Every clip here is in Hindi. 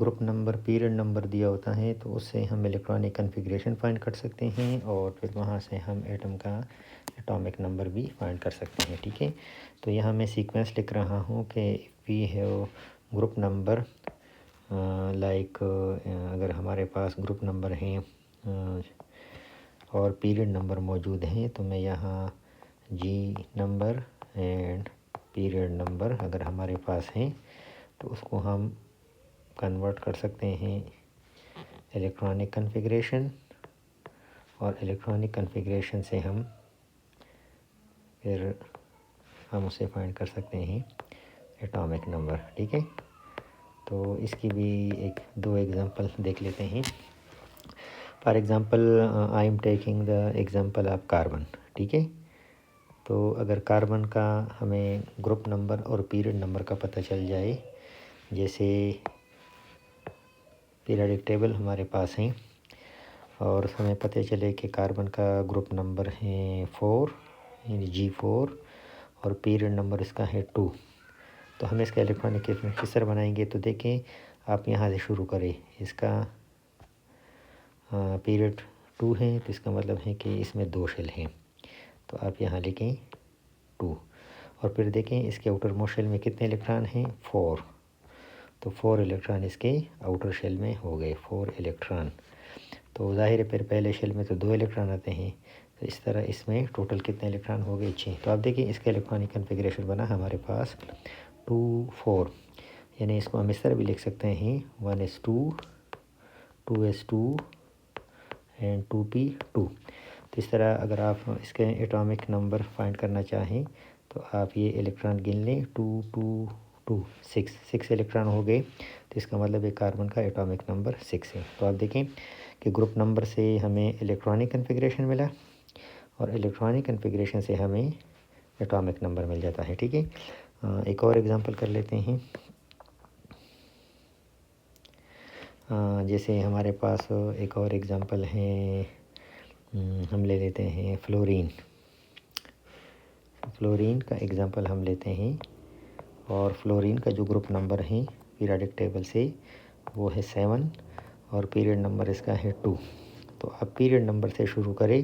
ग्रुप नंबर पीरियड नंबर दिया होता है तो उससे हम इलेक्ट्रॉनिक कॉन्फ़िगरेशन फाइंड कर सकते हैं और फिर वहाँ से हम एटम का एटॉमिक नंबर भी फाइंड कर सकते हैं। ठीक है, तो यहाँ मैं सीक्वेंस लिख रहा हूँ कि we have group number like अगर हमारे पास ग्रुप नंबर हैं और पीरियड नंबर मौजूद हैं तो मैं यहाँ जी नंबर एंड पीरियड नंबर अगर हमारे पास हैं तो उसको हम कन्वर्ट कर सकते हैं इलेक्ट्रॉनिक कॉन्फ़िगरेशन और इलेक्ट्रॉनिक कॉन्फ़िगरेशन से हम फिर हम उसे फाइंड कर सकते हैं एटॉमिक नंबर। ठीक है, तो इसकी भी एक दो एग्जांपल देख लेते हैं। For example I am taking the example of carbon. ठीक है, तो अगर कार्बन का हमें ग्रुप नंबर और पीरियड नंबर का पता चल जाए, जैसे पीरियडिक टेबल हमारे पास हैं और हमें पता चले कि कार्बन का ग्रुप नंबर है 4 यानी G4 और पीरियड नंबर इसका है 2, तो हम इसका इलेक्ट्रॉनिक किस तरह बनाएंगे। तो देखें, आप यहाँ से शुरू करें, इसका पीरियड 2 है तो इसका मतलब है कि इसमें 2 शेल हैं, तो आप यहाँ लिखें 2 और फिर देखें इसके आउटर मोस्ट शेल में कितने इलेक्ट्रॉन हैं 4, तो 4 इलेक्ट्रॉन इसके आउटर शेल में हो गए 4 इलेक्ट्रॉन। तो जाहिर है फिर पहले शेल में तो 2 इलेक्ट्रॉन आते हैं, तो इस तरह इसमें टोटल कितने इलेक्ट्रॉन हो गए 6। तो आप देखिए इसका इलेक्ट्रॉनिक कॉन्फ़िगरेशन बना हमारे पास 2 4, यानी इसको हम इस तरह भी लिख सकते हैं 1s2 2s2 एंड 2p2। तो इस तरह अगर आप इसके एटॉमिक नंबर फाइंड करना चाहें तो आप ये इलेक्ट्रॉन गिन लें 2 2 2 6 इलेक्ट्रॉन हो गए, तो इसका मतलब है कार्बन का एटॉमिक नंबर 6 है। तो आप देखें कि ग्रुप नंबर से हमें इलेक्ट्रॉनिक कॉन्फ़िगरेशन मिला और इलेक्ट्रॉनिक कॉन्फ़िगरेशन से हमें एटॉमिक नंबर मिल जाता है। ठीक है, एक और एग्जांपल कर लेते हैं। जैसे हमारे पास एक और एग्जांपल है, हम ले लेते हैं फ्लोरीन। फ्लोरीन का एग्जांपल हम लेते हैं और फ्लोरीन का जो ग्रुप नंबर है पीरियडिक टेबल से वो है 7 और पीरियड नंबर इसका है 2। तो अब पीरियड नंबर से शुरू करें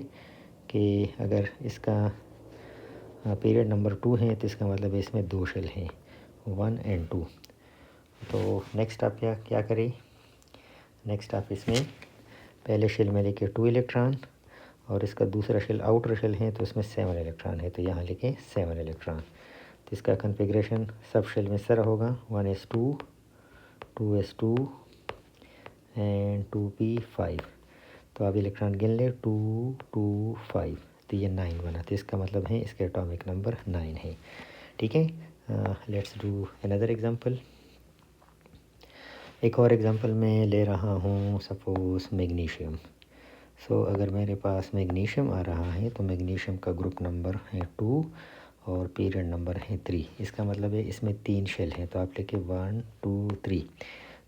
कि अगर इसका पीरियड नंबर 2 है तो इसका मतलब है इसमें 2 शेल हैं 1 एंड 2। तो नेक्स्ट आप क्या करें, नेक्स्ट आप इसमें पहले शेल में लेके 2 इलेक्ट्रॉन और इसका दूसरा शेल आउटर शेल है तो इसमें 7 इलेक्ट्रॉन है, तो यहाँ लिखें 7 इलेक्ट्रॉन। तो इसका कॉन्फ़िगरेशन सब शेल में इस तरह होगा 1s2 2s2 एंड 2p5। तो आप इलेक्ट्रॉन गिन ले 2 2 5, तो ये 9 बना, तो इसका मतलब है इसके एटॉमिक नंबर 9 है। ठीक है, लेट्स डू अनदर एग्जांपल। एक और एग्जांपल मैं ले रहा हूँ, सपोज़ मैग्नीशियम। सो अगर मेरे पास मैग्नीशियम आ रहा है तो मैग्नीशियम का ग्रुप नंबर है 2 और पीरियड नंबर है 3। इसका मतलब है इसमें 3 शेल हैं, तो आप लिखे 1 2 3।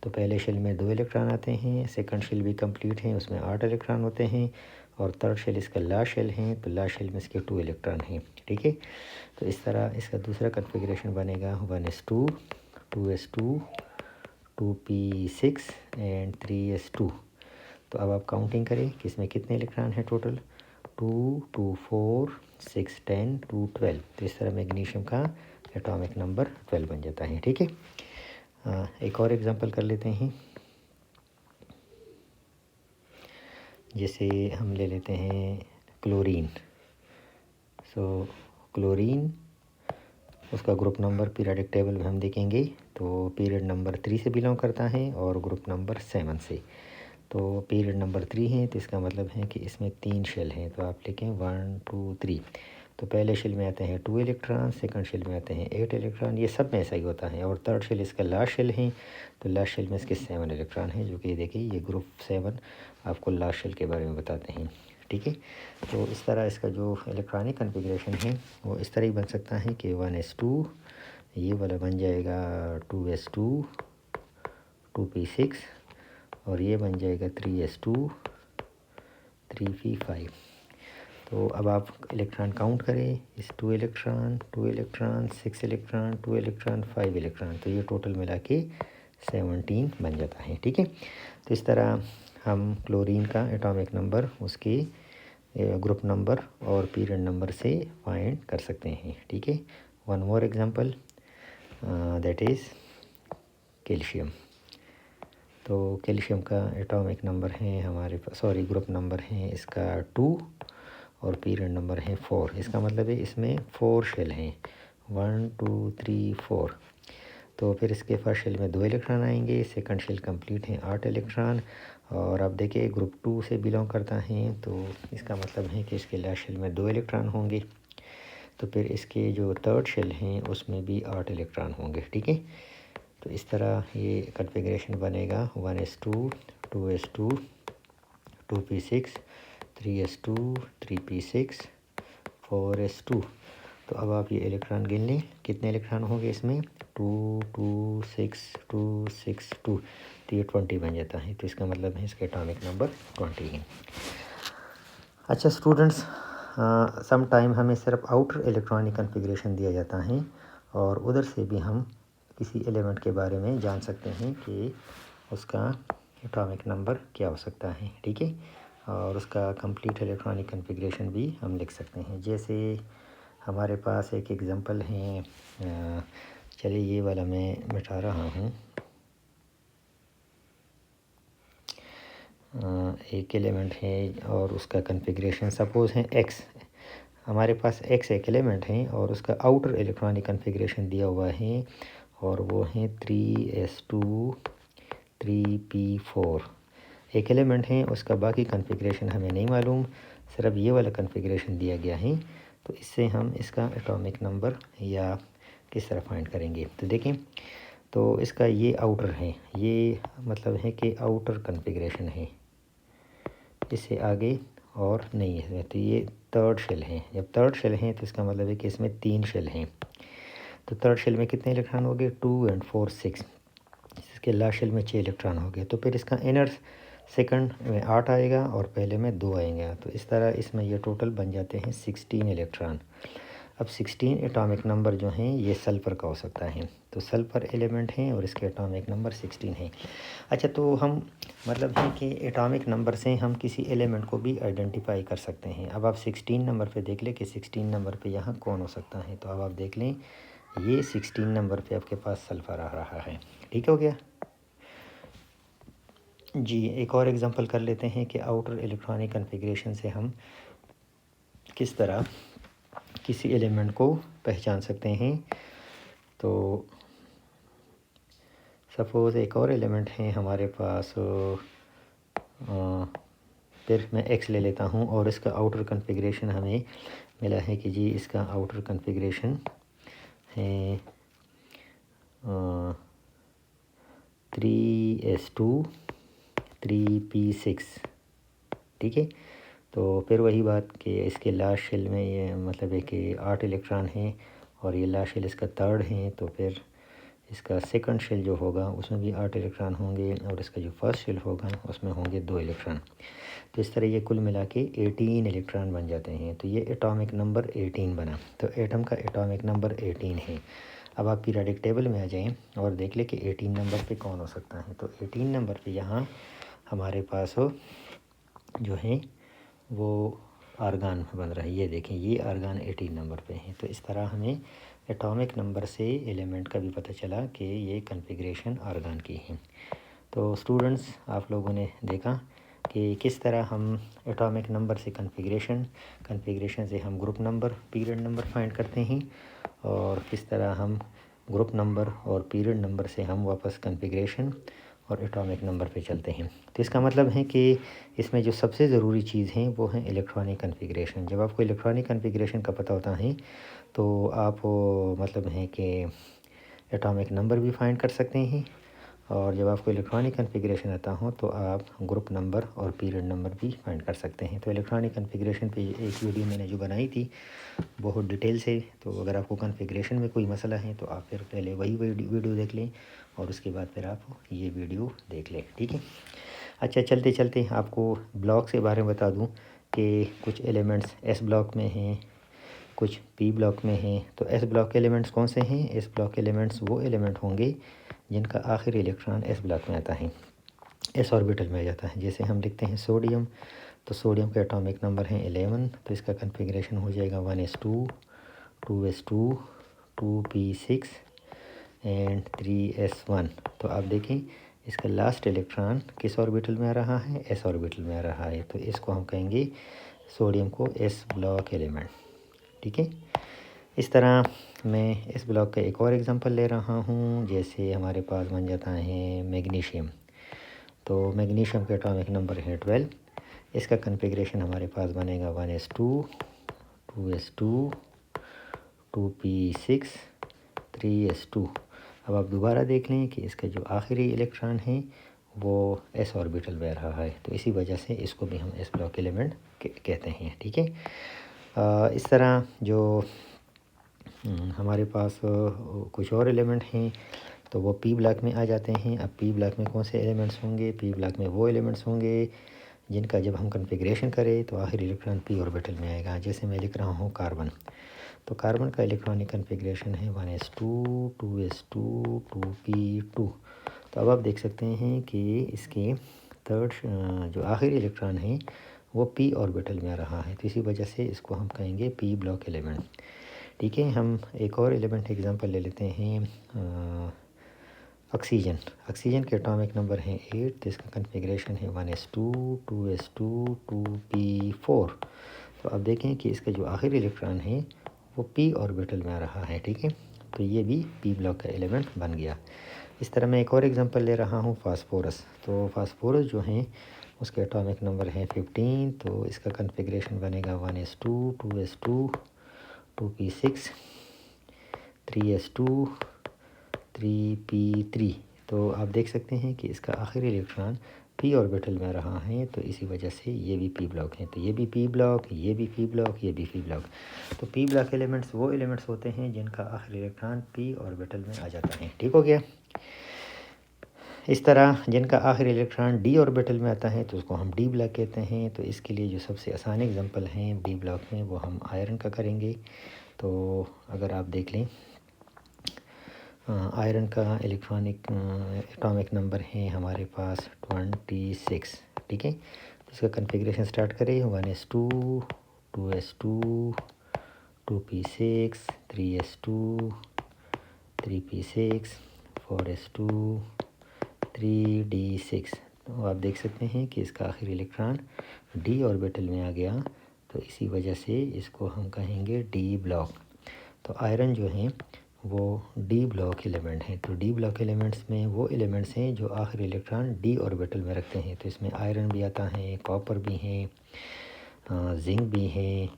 तो पहले शेल में 2 इलेक्ट्रॉन आते हैं, सेकंड शेल भी कंप्लीट है उसमें 8 इलेक्ट्रॉन होते हैं और थर्ड शेल इसका लास्ट शेल है, तो लास्ट शेल में इसके 2 इलेक्ट्रॉन हैं। ठीक है, तो इस तरह इसका दूसरा कॉन्फ़िगरेशन बनेगा 1s2 2s2 2p6 and 3s2। तो अब आप काउंटिंग करें कि इसमें कितने इलेक्ट्रॉन हैं टोटल 2 2 4 6 10 2 12। तो इस तरह मैग्नीशियम का एटॉमिक नंबर 12 बन जाता है। ठीक है, एक और एग्जांपल कर लेते हैं। जैसे हम ले लेते हैं क्लोरीन। सो क्लोरीन उसका ग्रुप नंबर पीरियडिक टेबल में हम देखेंगे तो पीरियड नंबर 3 से बिलोंग करता है और ग्रुप नंबर 7 से। तो पीरियड नंबर 3 है तो इसका मतलब है कि इसमें 3 शेल हैं, तो आप लिखें 1 2 3। तो पहले शेल में आते हैं 2 इलेक्ट्रॉन, सेकंड शेल में आते हैं 8 इलेक्ट्रॉन, ये सब में ऐसा ही होता है। और थर्ड शेल इसका लास्ट शेल है, तो लास्ट शेल में इसके 7 इलेक्ट्रॉन हैं, जो कि देखिए ये ग्रुप 7 आपको लास्ट शेल के बारे में बताते हैं। ठीक है, तो इस तरह इसका जो इलेक्ट्रॉनिक कॉन्फ़िगरेशन है वो इस तरह ही बन सकता है कि 1s2 ये वाला बन जाएगा 2s2 2p6 और ये बन जाएगा 3s2 3p5। तो अब आप इलेक्ट्रॉन काउंट करें, इस 2 electron 2 electron 6 electron 2 electron 5 electron, तो ये टोटल मिला के 17 बन जाता है। ठीक है, तो इस तरह हम क्लोरीन का एटॉमिक नंबर उसके ग्रुप नंबर और पीरियड नंबर से फाइंड कर सकते हैं। ठीक है, one more example that is calcium. तो कैल्शियम का एटॉमिक नंबर है हमारे पास, सॉरी ग्रुप नंबर है इसका 2 और पीरियड नंबर है 4। इसका मतलब है इसमें 4 शेल हैं, 1 2 3 4। तो फिर इसके फर्स्ट शेल में 2 इलेक्ट्रॉन आएंगे, सेकंड शेल कंप्लीट है 8 इलेक्ट्रॉन। और अब देखिए ग्रुप 2 से बिलोंग करता है, तो इसका मतलब है कि इसके लास्ट शेल में 2 इलेक्ट्रॉन होंगे। तो फिर इसके जो थर्ड शेल हैं उसमें भी 8 इलेक्ट्रॉन होंगे। ठीक है, तो इस तरह ये कन्फिग्रेशन बनेगा 1s2 2s2 2p6 3s2 3p6 4s2। तो अब आप ये इलेक्ट्रॉन गिन लें, कितने इलेक्ट्रॉन होंगे इसमें, 2 2 6 2 6 2, तो ये 20 बन जाता है। तो इसका मतलब है इसका एटॉमिक नंबर 20 है। अच्छा स्टूडेंट्स, सम टाइम हमें सिर्फ आउटर इलेक्ट्रॉनिक कन्फिग्रेशन दिया जाता है और उधर से भी हम किसी एलिमेंट के बारे में जान सकते हैं कि उसका एटॉमिक नंबर क्या हो सकता है। ठीक है, और उसका कंप्लीट इलेक्ट्रॉनिक कन्फिग्रेशन भी हम लिख सकते हैं। जैसे हमारे पास एक एग्जांपल है, चलिए ये वाला मैं मिटा रहा हूँ। एक एलिमेंट है और उसका कन्फिग्रेशन सपोज़ है एक्स। हमारे पास एक्स एक एलिमेंट है और उसका आउटर इलेक्ट्रॉनिक कन्फिग्रेशन दिया हुआ है और वो है 3s2 3p4। एक एलिमेंट है, उसका बाकी कन्फिग्रेशन हमें नहीं मालूम, सिर्फ ये वाला कन्फिग्रेशन दिया गया है। तो इससे हम इसका एटॉमिक नंबर या किस तरह फाइंड करेंगे, तो देखें। तो इसका ये आउटर है, ये मतलब है कि आउटर कन्फिग्रेशन है, इससे आगे और नहीं है। तो ये थर्ड शेल है, जब थर्ड शेल है तो इसका मतलब है कि इसमें 3 शेल हैं। तो थर्ड शेल में कितने इलेक्ट्रॉन हो गए, 2 और 4 6। इसके लास्ट शेल में 6 इलेक्ट्रॉन हो गए। तो फिर इसका इनर सेकंड में 8 आएगा और पहले में 2 आएंगे। तो इस तरह इसमें ये टोटल बन जाते हैं 16 इलेक्ट्रॉन। अब 16 एटॉमिक नंबर जो हैं ये सल्फ़र का हो सकता है। तो सल्फ़र एलिमेंट हैं और इसके एटॉमिक नंबर 16 हैं। अच्छा, तो हम मतलब है कि एटॉमिक नंबर से हम किसी एलिमेंट को भी आइडेंटिफाई कर सकते हैं। अब आप 16 नंबर पे देख लें कि 16 नंबर पे यहाँ कौन हो सकता है। तो अब आप देख लें, ये 16 नंबर पे आपके पास सल्फ़र आ रहा है। ठीक हो गया जी। एक और एग्जांपल कर लेते हैं कि आउटर इलेक्ट्रॉनिक कन्फिग्रेशन से हम किस तरह किसी एलिमेंट को पहचान सकते हैं। तो सपोज़ एक और एलिमेंट है हमारे पास, फिर मैं एक्स ले लेता हूँ और इसका आउटर कन्फिग्रेशन हमें मिला है कि जी इसका आउटर कन्फिग्रेशन है 3s2 3p6। ठीक है, तो फिर वही बात कि इसके लास्ट शेल में ये मतलब है कि 8 इलेक्ट्रॉन हैं और ये लास्ट शेल इसका थर्ड है। तो फिर इसका सेकंड शेल जो होगा उसमें भी 8 इलेक्ट्रॉन होंगे और इसका जो फर्स्ट शेल होगा उसमें होंगे 2 इलेक्ट्रॉन। तो इस तरह ये कुल मिला के 18 इलेक्ट्रॉन बन जाते हैं। तो ये एटॉमिक नंबर 18 बना। तो एटम का एटॉमिक नंबर 18 है। अब आप पीरियोडिक टेबल में आ जाएं और देख लें कि 18 नंबर पे कौन हो सकता है। तो 18 नंबर पे यहाँ हमारे पास जो है वो आर्गान बन रहा है। ये देखें, ये आर्गान 18 नंबर पे है। तो इस तरह हमें एटॉमिक नंबर से एलिमेंट का भी पता चला कि ये कन्फिग्रेशन आर्गान की है। तो स्टूडेंट्स, आप लोगों ने देखा कि किस तरह हम एटॉमिक नंबर से कन्फिग्रेशन से हम group number period number find करते हैं और किस तरह हम ग्रुप नंबर और पीरियड नंबर से हम वापस कन्फिग्रेशन और एटॉमिक नंबर पे चलते हैं। तो इसका मतलब है कि इसमें जो सबसे ज़रूरी चीज़ है वो है इलेक्ट्रॉनिक कन्फिग्रेशन। जब आपको इलेक्ट्रॉनिक कन्फिग्रेशन का पता होता है तो आप मतलब है कि एटॉमिक नंबर भी फाइंड कर सकते हैं और जब आपको इलेक्ट्रॉनिक कन्फिग्रेशन आता हो तो आप ग्रुप नंबर और पीरियड नंबर भी फाइंड कर सकते हैं। तो इलेक्ट्रॉनिक कन्फिग्रेशन पे एक वीडियो मैंने जो बनाई थी बहुत डिटेल से। तो अगर आपको कन्फिग्रेशन में कोई मसला है तो आप फिर पहले वही वीडियो देख लें और उसके बाद फिर आप ये वीडियो देख लें। ठीक है। अच्छा, चलते चलते आपको ब्लॉक के बारे में बता दूं कि कुछ एलिमेंट्स एस ब्लॉक में हैं, कुछ पी ब्लॉक में हैं। तो एस ब्लॉक के एलिमेंट्स कौन से हैं? एस ब्लॉक के एलिमेंट्स वो एलिमेंट होंगे जिनका आखिरी इलेक्ट्रॉन एस ब्लॉक में आता है, एस ऑर्बिटल में आ जाता है। जैसे हम लिखते हैं सोडियम, तो सोडियम का एटॉमिक नंबर है 11, तो इसका कन्फिग्रेशन हो जाएगा 1s2, 2s2, 2p6 and 3s1। तो आप देखें इसका लास्ट इलेक्ट्रॉन किस ऑर्बिटल में आ रहा है? एस ऑर्बिटल में आ रहा है। तो इसको हम कहेंगे सोडियम को एस ब्लॉक एलिमेंट। ठीक है, इस तरह मैं इस ब्लॉक का एक और एग्जांपल ले रहा हूँ। जैसे हमारे पास बन जाता है मैग्नीशियम, तो मैग्नीशियम का एटॉमिक नंबर है 12, इसका कन्फिग्रेशन हमारे पास बनेगा 1s2, 2s2, 2p6, 3s2। अब आप दोबारा देख लें कि इसका जो आखिरी इलेक्ट्रॉन है वो एस ऑर्बिटल में रहा है, तो इसी वजह से इसको भी हम एस ब्लॉक एलिमेंट कहते हैं। ठीक है, इस तरह जो हमारे पास कुछ और एलिमेंट हैं तो वो पी ब्लॉक में आ जाते हैं। अब पी ब्लॉक में कौन से एलिमेंट्स होंगे? पी ब्लॉक में वो एलिमेंट्स होंगे जिनका जब हम कन्फिग्रेशन करें तो आखिरी इलेक्ट्रॉन पी ऑर्बिटल में आएगा। जैसे मैं लिख रहा हूँ कार्बन, तो कार्बन का इलेक्ट्रॉनिक कन्फिग्रेशन है 1s2, 2s2, 2p2। तो अब आप देख सकते हैं कि इसके थर्ड जो आखिरी इलेक्ट्रॉन है वो पी ऑर्बिटल में आ रहा है, तो इसी वजह से इसको हम कहेंगे पी ब्लॉक एलिमेंट। ठीक है, हम एक और एलिमेंट एग्जांपल ले लेते हैं ऑक्सीजन। ऑक्सीजन के एटॉमिक नंबर है 8, तो इसका कन्फिग्रेशन है 1s2, 2s2, 2p4। तो अब देखें कि इसका जो आखिरी इलेक्ट्रॉन है वो पी ऑर्बिटल में आ रहा है। ठीक है, तो ये भी पी ब्लॉक का एलिमेंट बन गया। इस तरह मैं एक और एग्जांपल ले रहा हूँ फास्फोरस। तो फास्फोरस जो है उसके एटॉमिक नंबर है 15, तो इसका कन्फिग्रेशन बनेगा 1s2, 2s2, 2p6, 3s2, 3p3। तो आप देख सकते हैं कि इसका आखिरी इलेक्ट्रॉन पी ऑर्बिटल में रहा है, तो इसी वजह से ये भी पी ब्लॉक है। तो ये भी पी ब्लॉक, ये भी पी ब्लॉक, ये भी पी ब्लॉक। तो पी ब्लॉक एलिमेंट्स वो एलिमेंट्स होते हैं जिनका आखिरी इलेक्ट्रॉन पी ऑर्बिटल में आ जाता है। ठीक हो गया। इस तरह जिनका आखिरी इलेक्ट्रॉन डी ऑर्बिटल में आता है तो उसको हम डी ब्लॉक कहते हैं। तो इसके लिए जो सबसे आसान एग्जांपल हैं डी ब्लॉक में वो हम आयरन का करेंगे। तो अगर आप देख लें आयरन का इलेक्ट्रॉनिक एटॉमिक नंबर है हमारे पास 26। ठीक है, तो इसका कन्फिग्रेशन स्टार्ट करें 1s2, 2s2, 2p6, 3s2, 3p6, 4s2, 3d6। तो आप देख सकते हैं कि इसका आखिरी इलेक्ट्रॉन डी ऑर्बिटल में आ गया, तो इसी वजह से इसको हम कहेंगे डी ब्लॉक। तो आयरन जो है वो डी ब्लॉक एलिमेंट हैं। तो डी ब्लॉक एलिमेंट्स में वो एलिमेंट्स हैं जो आखिरी इलेक्ट्रॉन डी ऑर्बिटल में रखते हैं। तो इसमें आयरन भी आता है, कॉपर भी है, जिंक भी है,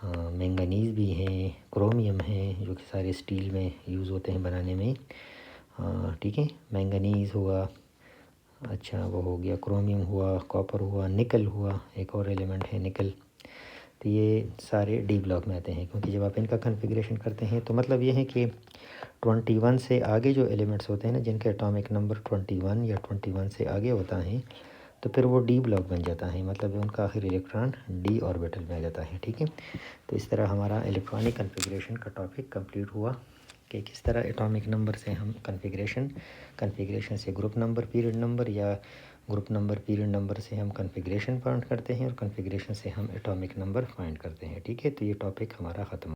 मैंगनीज़ भी है, क्रोमियम है, जो कि सारे स्टील में यूज़ होते हैं बनाने में। ठीक है, मैंगनीज़ हुआ, अच्छा वो हो गया, क्रोमियम हुआ, कॉपर हुआ, निकल हुआ, एक और एलिमेंट है निकल। तो ये सारे डी ब्लॉक में आते हैं, क्योंकि जब आप इनका कन्फिग्रेशन करते हैं तो मतलब ये है कि 21 से आगे जो एलिमेंट्स होते हैं ना, जिनके एटॉमिक नंबर 21 या 21 से आगे होता है, तो फिर वो डी ब्लॉक बन जाता है, मतलब उनका आखिरी इलेक्ट्रॉन डी ऑर्बिटल में आ जाता है। ठीक है, तो इस तरह हमारा इलेक्ट्रॉनिक कन्फिग्रेशन का टॉपिक कंप्लीट हुआ कि किस तरह एटॉमिक नंबर से हम कन्फिग्रेशन से ग्रुप नंबर, पीरियड नंबर, या ग्रुप नंबर, पीरियड नंबर से हम कन्फिग्रेशन फाइंड करते हैं, और कन्फिग्रेशन से हम एटॉमिक नंबर फाइंड करते हैं। ठीक है, तो ये टॉपिक हमारा ख़त्म।